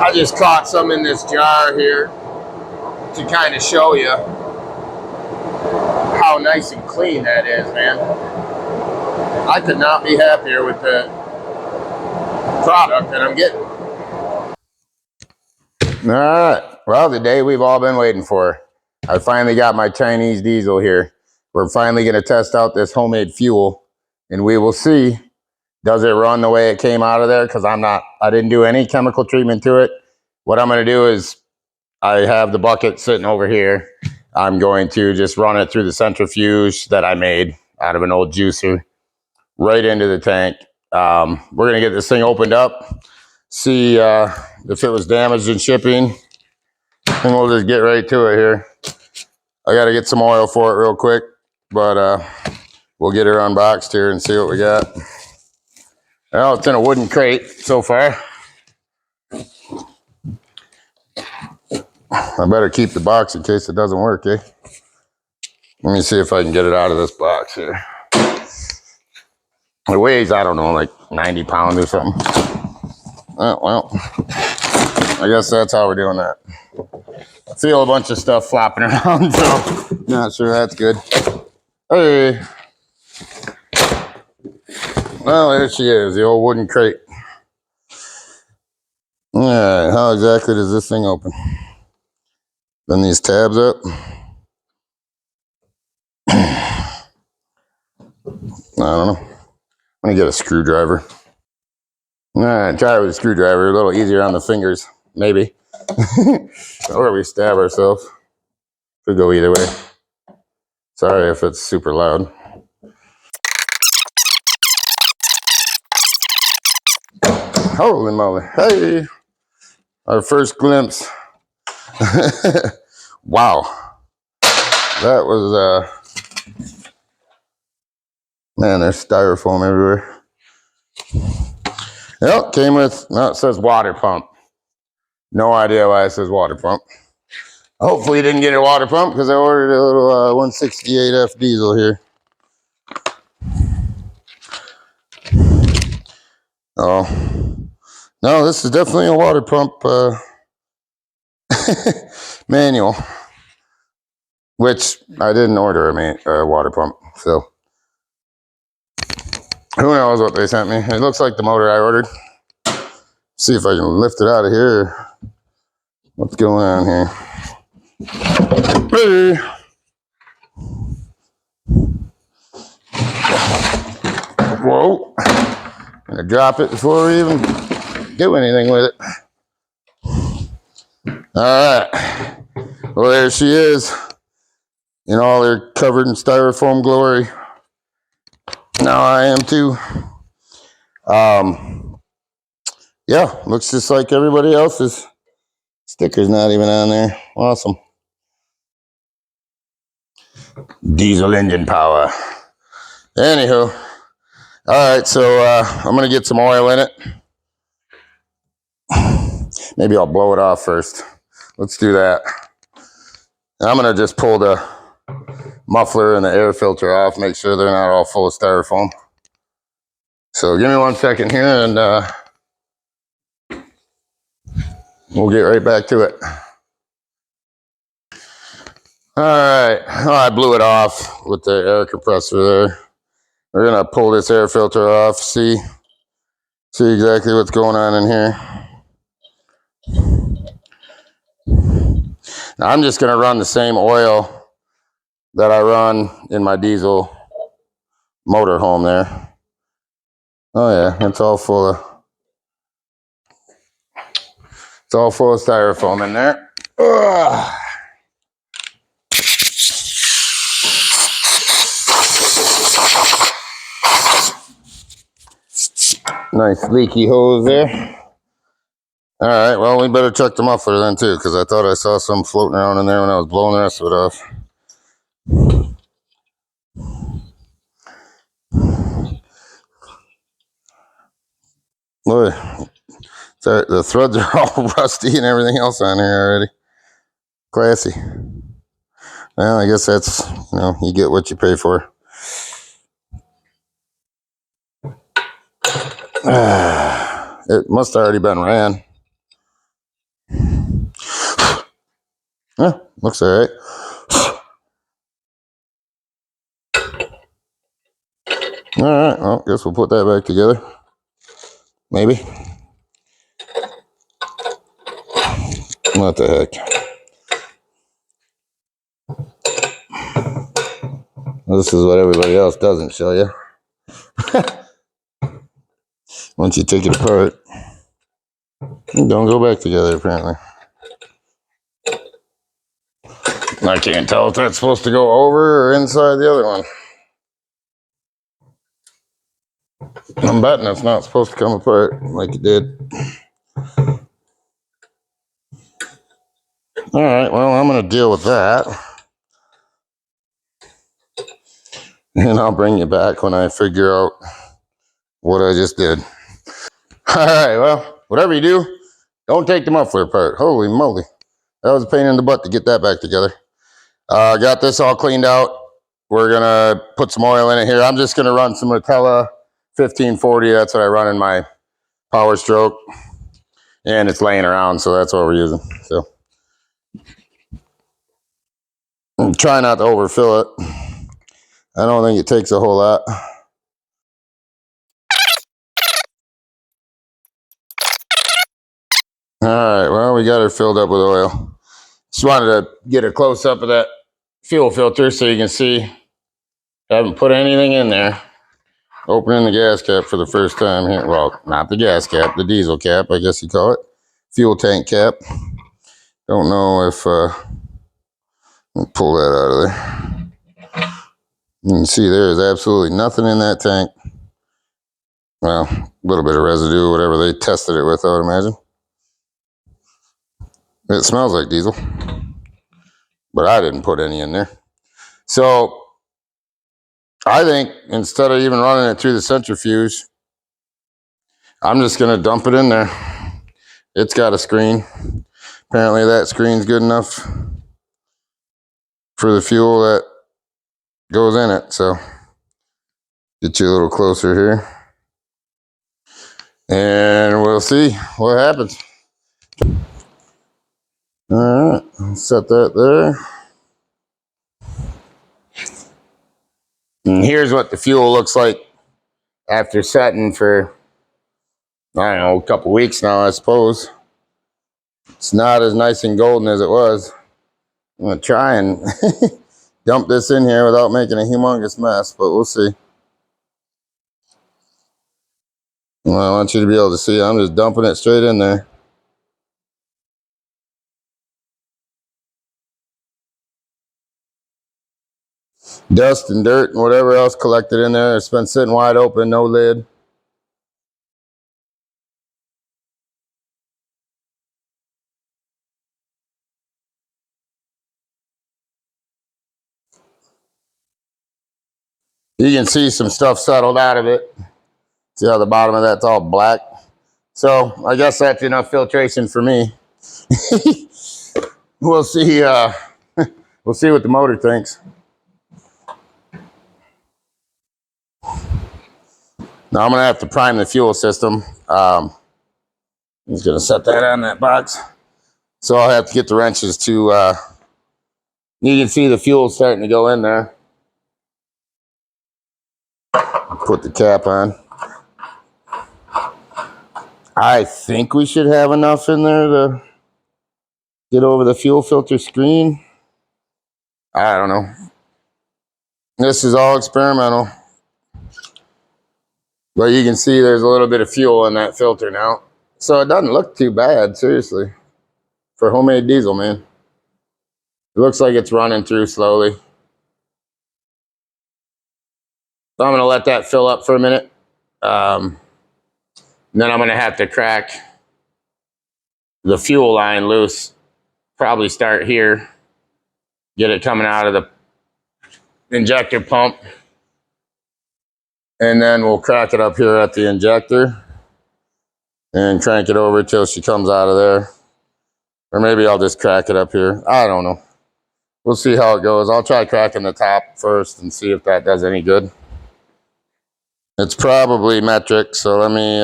I just caught some in this jar here to kind of show you how nice and clean that is, man. I could not be happier with the product that I'm getting. All right, well, the day we've all been waiting for. I finally got my Chinese diesel here. We're finally going to test out this homemade fuel, and we will see, does it run the way it came out of there? Because I didn't do any chemical treatment to it. What I'm going to do is, I have the bucket sitting over here. I'm going to just run it through the centrifuge that I made out of an old juicer right into the tank. We're going to get this thing opened up, see if it was damaged in shipping, and we'll just get right to it here. I got to get some oil for it real quick, but we'll get her unboxed here and see what we got. Well, it's in a wooden crate so far. I better keep the box in case it doesn't work, eh? Let me see if I can get it out of this box here. It weighs, I don't know, like 90 pounds or something. Oh, well, I guess that's how we're doing that. I feel a bunch of stuff flopping around, so not sure that's good. Hey. Well, there she is, the old wooden crate. All right, how exactly does this thing open? Bend these tabs up. I don't know. I'm gonna get a screwdriver. All right, try it with a screwdriver. A little easier on the fingers, maybe. Or we stab ourselves. Could go either way. Sorry if it's super loud. Holy moly. Hey, our first glimpse. Wow. That was, man, there's styrofoam everywhere. Yep, came with, no, it says water pump. No idea why it says water pump. Hopefully you didn't get a water pump because I ordered a little 168F diesel here. Oh, no, this is definitely a water pump manual, which I didn't order a water pump, so who knows what they sent me. It looks like the motor I ordered. See if I can lift it out of here. What's going on here? Hey. Whoa. Gonna drop it before we even do anything with it. All right. Well, there she is in all her covered in styrofoam glory. Now I am too. Yeah, looks just like everybody else's. Sticker's not even on there. Awesome. Diesel engine power. Anywho. All right, so I'm going to get some oil in it. Maybe I'll blow it off first. Let's do that. And I'm going to just pull the muffler and the air filter off, make sure they're not all full of styrofoam. So give me 1 second here and we'll get right back to it. All right, oh, I blew it off with the air compressor there. We're gonna pull this air filter off, see exactly what's going on in here. Now I'm just gonna run the same oil that I run in my diesel motorhome there. Oh yeah, it's all full of styrofoam in there. Ugh. Nice leaky hose there. All right, well, we better check the muffler then too, because I thought I saw some floating around in there when I was blowing the rest of it off. Boy, the threads are all rusty and everything else on here already. Classy. Well, I guess that's, you get what you pay for. It must have already been ran. Yeah, looks all right. All right, well, guess we'll put that back together. Maybe. What the heck? This is what everybody else doesn't show you. Once you take it apart, it don't go back together, apparently. I can't tell if that's supposed to go over or inside the other one. I'm betting it's not supposed to come apart like it did. All right, well, I'm going to deal with that. And I'll bring you back when I figure out what I just did. All right, well, whatever you do, don't take the muffler apart. Holy moly. That was a pain in the butt to get that back together. Got this all cleaned out. We're going to put some oil in it here. I'm just going to run some Rotella 1540. That's what I run in my Power Stroke. And it's laying around, so that's what we're using. So try not to overfill it. I don't think it takes a whole lot. All right, well, we got her filled up with oil. Just wanted to get a close-up of that fuel filter so you can see I haven't put anything in there. Opening the gas cap for the first time here. Well, not the gas cap, the diesel cap, I guess you call it. Fuel tank cap. Don't know if, let me pull that out of there. You can see there is absolutely nothing in that tank. Well, a little bit of residue, whatever they tested it with, I would imagine. It smells like diesel, but I didn't put any in there. So I think instead of even running it through the centrifuge, I'm just going to dump it in there. It's got a screen. Apparently that screen's good enough for the fuel that goes in it. So get you a little closer here. And we'll see what happens. All right, set that there. And here's what the fuel looks like after setting for, I don't know, a couple weeks now, I suppose. It's not as nice and golden as it was. I'm going to try and dump this in here without making a humongous mess, but we'll see. Well, I want you to be able to see. I'm just dumping it straight in there. Dust and dirt and whatever else collected in there. It's been sitting wide open, no lid. You can see some stuff settled out of it. See how the bottom of that's all black? So I guess that's enough filtration for me. We'll see. We'll see what the motor thinks. Now I'm gonna have to prime the fuel system. I'm just gonna set that on that box. So I'll have to get the wrenches to. You can see the fuel starting to go in there. Put the cap on. I think we should have enough in there to get over the fuel filter screen. I don't know. This is all experimental. But you can see there's a little bit of fuel in that filter now. So it doesn't look too bad, seriously. For homemade diesel, man. It looks like it's running through slowly. So I'm going to let that fill up for a minute. Then I'm going to have to crack the fuel line loose. Probably start here. Get it coming out of the injector pump. And then we'll crack it up here at the injector. And crank it over till she comes out of there. Or maybe I'll just crack it up here. I don't know. We'll see how it goes. I'll try cracking the top first and see if that does any good. It's probably metric, so let me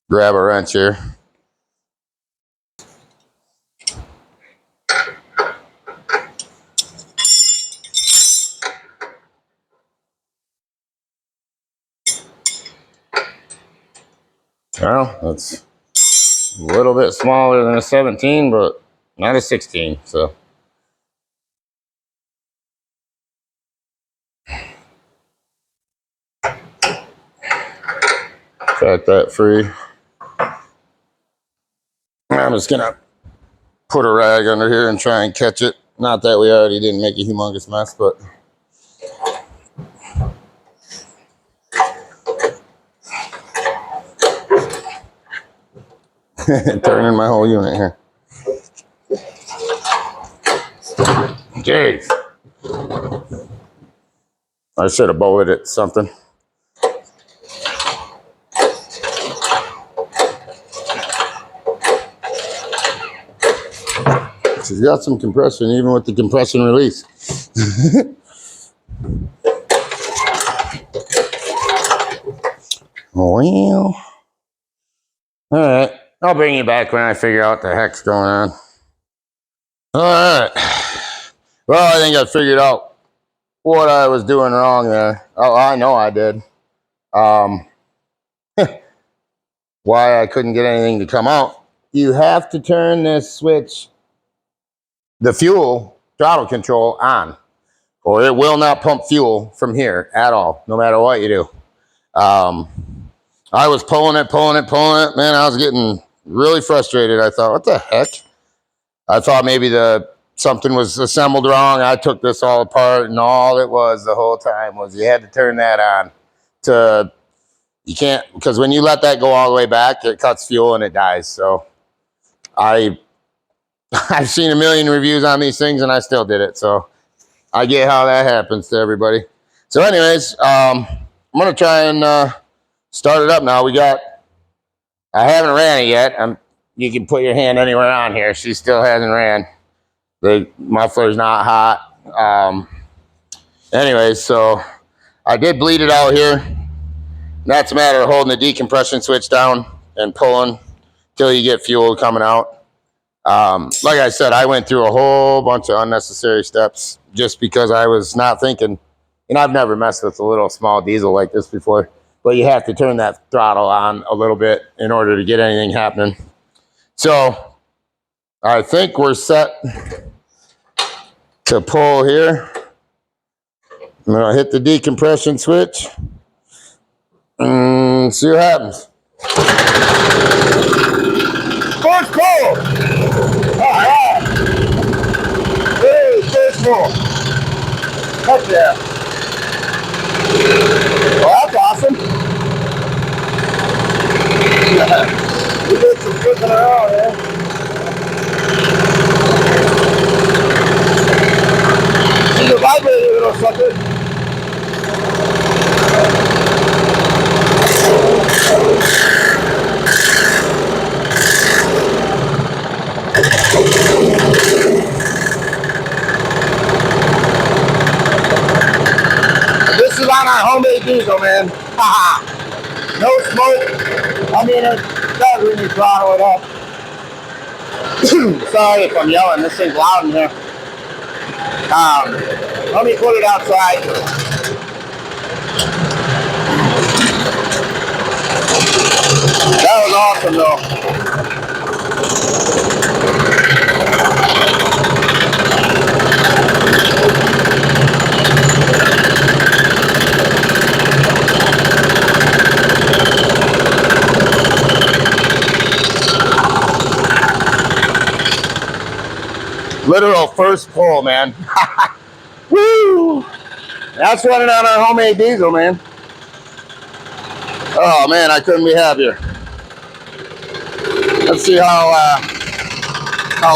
grab a wrench here. Well, it's a little bit smaller than a 17, but not a 16, so. Track that free. I'm just gonna put a rag under here and try and catch it. Not that we already didn't make a humongous mess, but. Turning my whole unit here. Jeez. I should have bolted something. She's got some compression, even with the compression release. Well, all right. I'll bring you back when I figure out what the heck's going on. All right. Well, I think I figured out what I was doing wrong there. Oh, I know I did. Why I couldn't get anything to come out. You have to turn this switch, the fuel throttle control, on, or it will not pump fuel from here at all, no matter what you do. I was pulling it. Man, I was getting really frustrated. I thought, what the heck? I thought maybe something was assembled wrong. I took this all apart, and all it was the whole time was you had to turn that on. You can't, because when you let that go all the way back, it cuts fuel and it dies. So I've seen a million reviews on these things, and I still did it. So I get how that happens to everybody. So anyways, I'm going to try and start it up now. I haven't ran it yet. You can put your hand anywhere on here. She still hasn't ran. The muffler's not hot. Anyways, so I did bleed it out here. That's a matter of holding the decompression switch down and pulling till you get fuel coming out. Like I said, I went through a whole bunch of unnecessary steps just because I was not thinking, and I've never messed with a little small diesel like this before, but you have to turn that throttle on a little bit in order to get anything happening. So I think we're set to pull here. I'm going to hit the decompression switch and see what happens. First pull! All right. Hey, first pull. Up there. Well, that's awesome. We did some flipping around here. She's a vibrator, little sucker. This is on our homemade diesel, man. No smoke. I mean, it does when you throttle it up. Sorry if I'm yelling. This thing's loud in here. Let me put it outside. That was awesome, though. Literal first pull, man. Woo! That's running on our homemade diesel, man. Oh, man, I couldn't be happier. Let's see how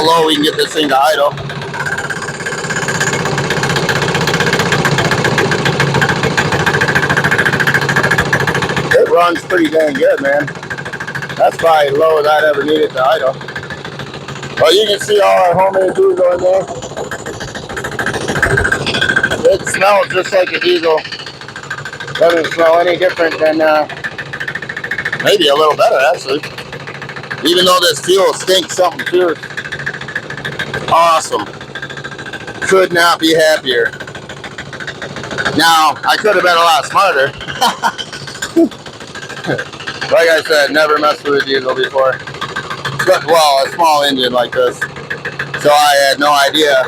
low we can get this thing to idle. It runs pretty dang good, man. That's probably as low as I'd ever need it to idle. Well, you can see all our homemade diesel in there. It smells just like a diesel. Doesn't smell any different than, maybe a little better, actually. Even though this fuel stinks something fierce. Awesome. Could not be happier. Now, I could have been a lot smarter. Like I said, never messed with a diesel before. But, well, a small engine like this. So I had no idea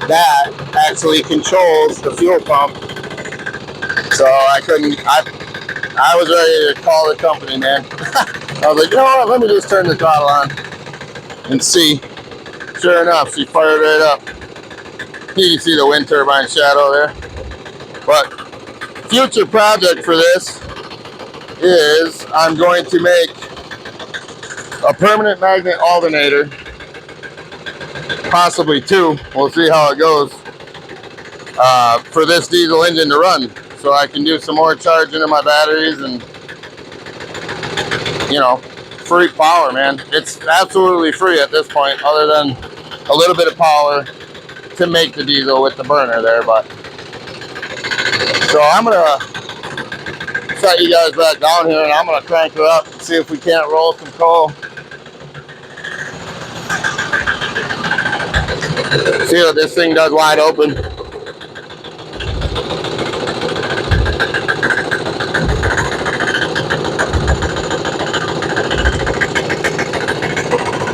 that actually controls the fuel pump. So I was ready to call the company, man. I was like, you know what, let me just turn the throttle on and see. Sure enough, she fired right up. You can see the wind turbine shadow there. But future project for this is I'm going to make a permanent magnet alternator, possibly two. We'll see how it goes. For this diesel engine to run, so I can do some more charging of my batteries and, you know, free power, man. It's absolutely free at this point, other than a little bit of power to make the diesel with the burner there. But so I'm gonna set you guys back down here, and I'm gonna crank her up and see if we can't roll some coal. See what this thing does wide open.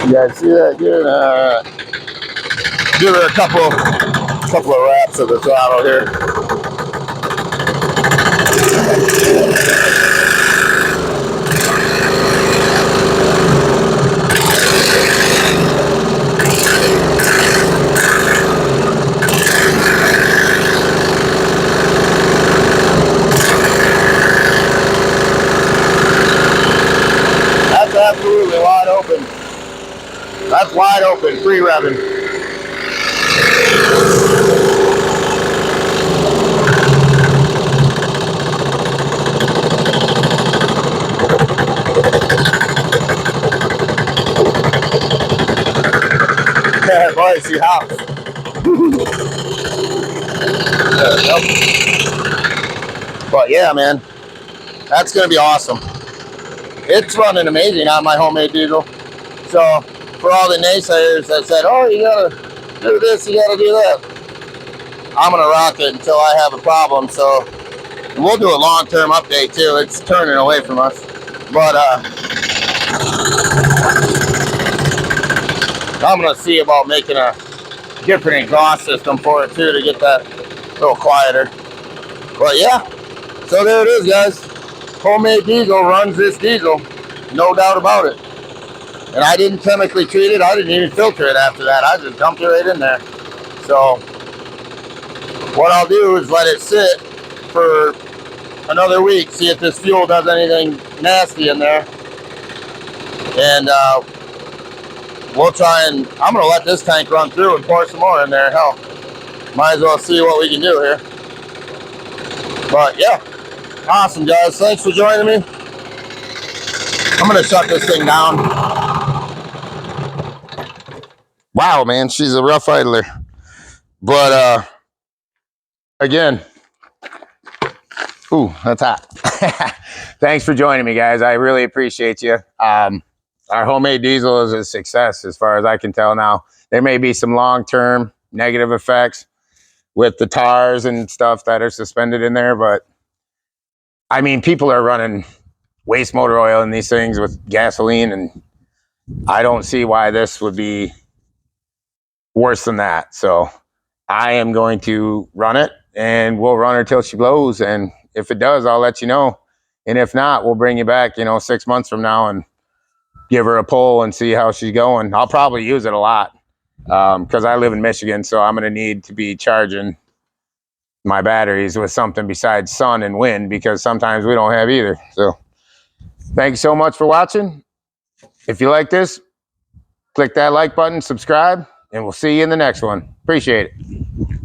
You guys see that? Good. Give her a couple of wraps of the throttle here. That's absolutely wide open. That's wide open, free revving. Boy, she hops. But yeah, man, that's gonna be awesome. It's running amazing on my homemade diesel. So for all the naysayers that said, oh, you gotta do this, you gotta do that, I'm gonna rock it until I have a problem. So we'll do a long-term update too. It's turning away from us. But I'm gonna see about making a different exhaust system for it too, to get that a little quieter. But yeah, so there it is, guys. Homemade diesel runs this diesel, no doubt about it. And I didn't chemically treat it. I didn't even filter it after that. I just dumped it right in there. So what I'll do is let it sit for another week, see if this fuel does anything nasty in there. And we'll try and, I'm gonna let this tank run through and pour some more in there. Hell, might as well see what we can do here. But yeah, awesome, guys. Thanks for joining me. I'm gonna shut this thing down. Wow, man, she's a rough idler. But again, ooh, that's hot. Thanks for joining me, guys. I really appreciate you. Our homemade diesel is a success as far as I can tell now. There may be some long-term negative effects with the tars and stuff that are suspended in there, but I mean, people are running waste motor oil in these things with gasoline, and I don't see why this would be worse than that. So I am going to run it, and we'll run her till she blows. And if it does, I'll let you know. And if not, we'll bring you back, 6 months from now and give her a pull and see how she's going. I'll probably use it a lot because I live in Michigan, so I'm going to need to be charging my batteries with something besides sun and wind, because sometimes we don't have either. So thank you so much for watching. If you like this, click that like button, subscribe, and we'll see you in the next one. Appreciate it.